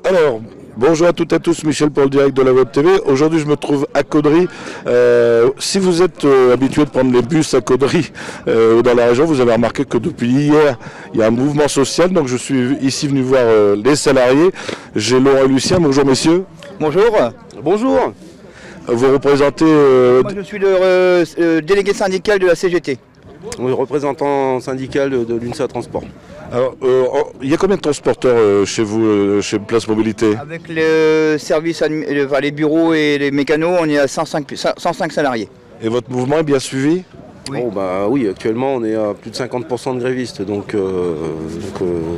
Alors, bonjour à toutes et à tous, Michel pour le direct de la Web TV. Aujourd'hui, je me trouve à Caudry. Si vous êtes habitué de prendre les bus à Caudry dans la région, vous avez remarqué que depuis hier, il y a un mouvement social. Donc, je suis ici venu voir les salariés. J'ai Laurent et Lucien. Bonjour, messieurs. Bonjour. Bonjour. Vous représentez... Moi, je suis le délégué syndical de la CGT. Oui, représentant syndical de l'UNSA Transport. Alors, il y a combien de transporteurs chez vous, chez Place Mobilité? Avec le service, les bureaux et les mécanos, on est à 105 salariés. Et votre mouvement est bien suivi? Oui. Oh, oui, actuellement on est à plus de 50% de grévistes, donc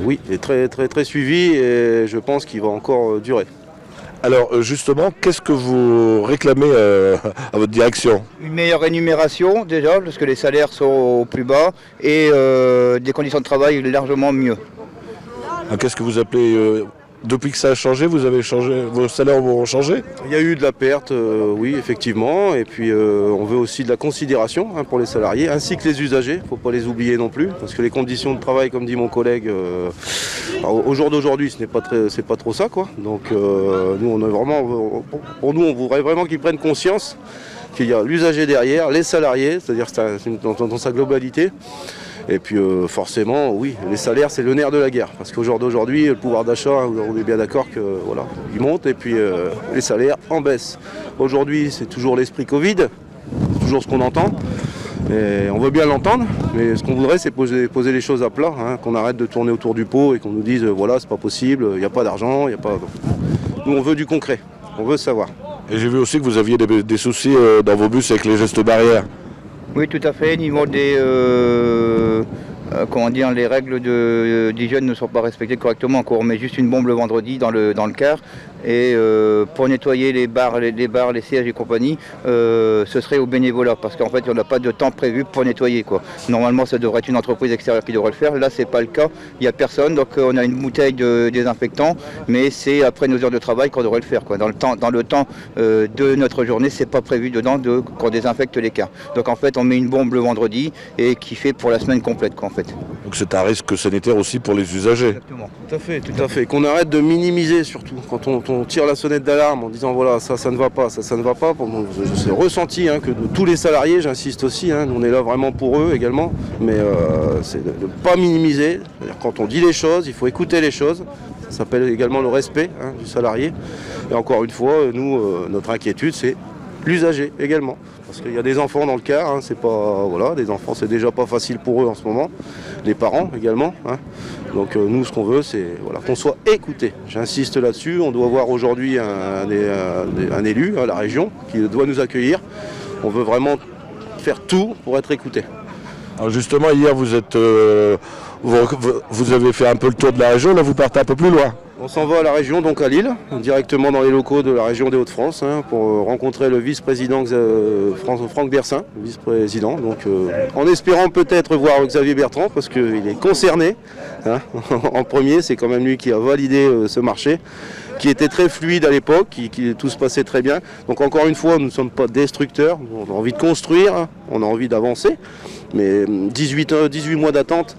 oui, il est très suivi et je pense qu'il va encore durer. Alors justement, qu'est-ce que vous réclamez à votre direction? Une meilleure rémunération déjà, parce que les salaires sont au plus bas, et des conditions de travail largement mieux. Qu'est-ce que vous appelez depuis que ça a changé, vous avez changé, vos salaires vont changer? Il y a eu de la perte, oui, effectivement, et puis on veut aussi de la considération pour les salariés, ainsi que les usagers, il ne faut pas les oublier non plus, parce que les conditions de travail, comme dit mon collègue, au jour d'aujourd'hui, c'est pas trop ça, quoi. Donc nous, on est vraiment, pour nous, on voudrait vraiment qu'ils prennent conscience qu'il y a l'usager derrière, les salariés, c'est-à-dire dans sa globalité. Et puis forcément, oui, les salaires, c'est le nerf de la guerre. Parce qu'au jour d'aujourd'hui, le pouvoir d'achat, on est bien d'accord que voilà, il monte et puis les salaires en baisse. Aujourd'hui, c'est toujours l'esprit Covid, c'est toujours ce qu'on entend. Et on veut bien l'entendre, mais ce qu'on voudrait, c'est poser les choses à plat, qu'on arrête de tourner autour du pot et qu'on nous dise voilà, c'est pas possible, il n'y a pas d'argent, il n'y a pas. Nous, on veut du concret, on veut savoir. Et j'ai vu aussi que vous aviez des soucis dans vos bus avec les gestes barrières. Oui, tout à fait. Au niveau des les règles d'hygiène ne sont pas respectées correctement. On met juste une bombe le vendredi dans le car. Et pour nettoyer les bars, les sièges et compagnie, ce serait au bénévolat. Parce qu'en fait, on n'a pas de temps prévu pour nettoyer, quoi. Normalement, ça devrait être une entreprise extérieure qui devrait le faire. Là, c'est pas le cas. Il n'y a personne. Donc, on a une bouteille de désinfectant. Mais c'est après nos heures de travail qu'on devrait le faire, quoi. Dans le temps de notre journée, c'est pas prévu dedans qu'on désinfecte les cars. Donc, en fait, on met une bombe le vendredi et qui fait pour la semaine complète, quoi, en fait. Donc, c'est un risque sanitaire aussi pour les usagers. Exactement. Tout à fait. Qu'on arrête de minimiser surtout. Quand on tire la sonnette d'alarme en disant voilà, ça ne va pas, ça ne va pas. C'est ressenti que de tous les salariés, j'insiste aussi, on est là vraiment pour eux également. Mais c'est de ne pas minimiser. C'est-à-dire, quand on dit les choses, il faut écouter les choses. Ça s'appelle également le respect du salarié. Et encore une fois, nous, notre inquiétude, c'est l'usager également. Parce qu'il y a des enfants dans le car, c'est pas. Voilà, des enfants, c'est déjà pas facile pour eux en ce moment. Les parents également. Donc nous, ce qu'on veut, c'est qu'on soit écouté. J'insiste là-dessus. On doit voir aujourd'hui un élu à la région qui doit nous accueillir. On veut vraiment faire tout pour être écouté. Alors justement, hier, vous avez fait un peu le tour de la région. Là, vous partez un peu plus loin. On s'en va à la région, donc à Lille, directement dans les locaux de la région des Hauts-de-France, pour rencontrer le vice-président Franck Bersin, vice-président. Donc, en espérant peut-être voir Xavier Bertrand, parce qu'il est concerné. En premier, c'est quand même lui qui a validé ce marché, qui était très fluide à l'époque, tout se passait très bien. Donc encore une fois, nous ne sommes pas destructeurs, on a envie de construire, on a envie d'avancer, mais 18 mois d'attente.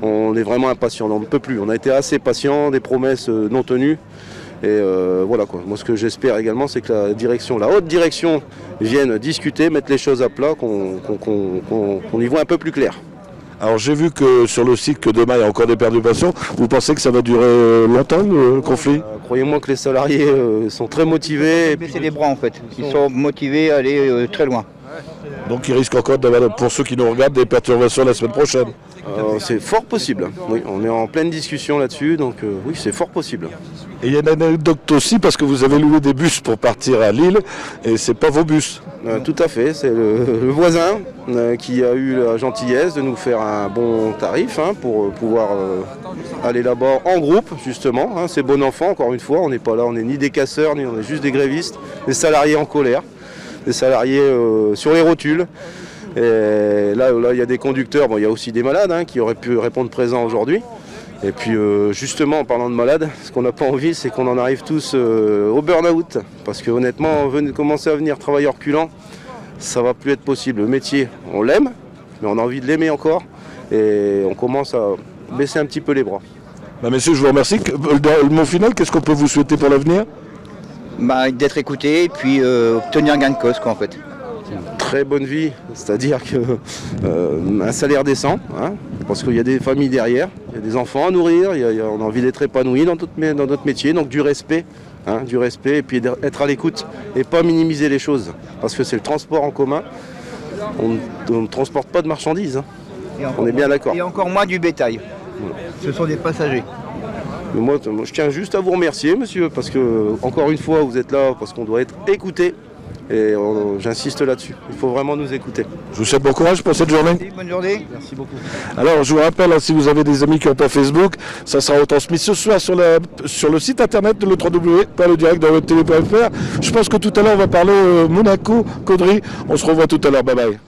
On est vraiment impatient, on ne peut plus. On a été assez patient, des promesses non tenues. Et voilà quoi. Moi, ce que j'espère également, c'est que la haute direction vienne discuter, mettre les choses à plat, qu'on y voit un peu plus clair. Alors j'ai vu que sur le site que demain il y a encore des perturbations. Vous pensez que ça va durer longtemps le conflit? Croyez-moi que les salariés sont très motivés. C'est les bras en fait. Ils sont motivés à aller très loin. Donc il risque encore d'avoir, pour ceux qui nous regardent, des perturbations la semaine prochaine. C'est fort possible. Oui, on est en pleine discussion là-dessus, donc oui, c'est fort possible. Et il y a une anecdote aussi parce que vous avez loué des bus pour partir à Lille et c'est pas vos bus. Tout à fait, c'est le voisin qui a eu la gentillesse de nous faire un bon tarif pour pouvoir aller là-bas en groupe justement. C'est bon enfant, encore une fois, on n'est pas là, on n'est ni des casseurs, ni on est juste des grévistes, des salariés en colère, des salariés sur les rotules. Et là, il y a des conducteurs, il y a aussi des malades qui auraient pu répondre présents aujourd'hui. Et puis justement, en parlant de malades, ce qu'on n'a pas envie, c'est qu'on en arrive tous au burn-out. Parce que honnêtement, commencer à venir travailler en reculant, ça ne va plus être possible. Le métier, on l'aime, mais on a envie de l'aimer encore. Et on commence à baisser un petit peu les bras. Bah, messieurs, je vous remercie. Le mot final, qu'est-ce qu'on peut vous souhaiter pour l'avenir? D'être écouté et puis obtenir gain de cause quoi en fait. Très bonne vie, c'est-à-dire que un salaire décent, hein, parce qu'il y a des familles derrière, il y a des enfants à nourrir, on a envie d'être épanoui dans notre métier, donc du respect, et puis être à l'écoute et pas minimiser les choses, parce que c'est le transport en commun, on ne transporte pas de marchandises, hein. On est bien d'accord. Et encore moins du bétail, ce sont des passagers. Mais moi, je tiens juste à vous remercier, monsieur, parce que, encore une fois, vous êtes là parce qu'on doit être écouté. Et j'insiste là-dessus. Il faut vraiment nous écouter. Je vous souhaite bon courage pour cette journée. Merci, bonne journée. Merci beaucoup. Alors, je vous rappelle, si vous avez des amis qui n'ont pas Facebook, ça sera retransmis ce soir sur le site internet de le www.ledirectdelawebtv.fr. Je pense que tout à l'heure, on va parler Monaco, Caudry. On se revoit tout à l'heure. Bye bye.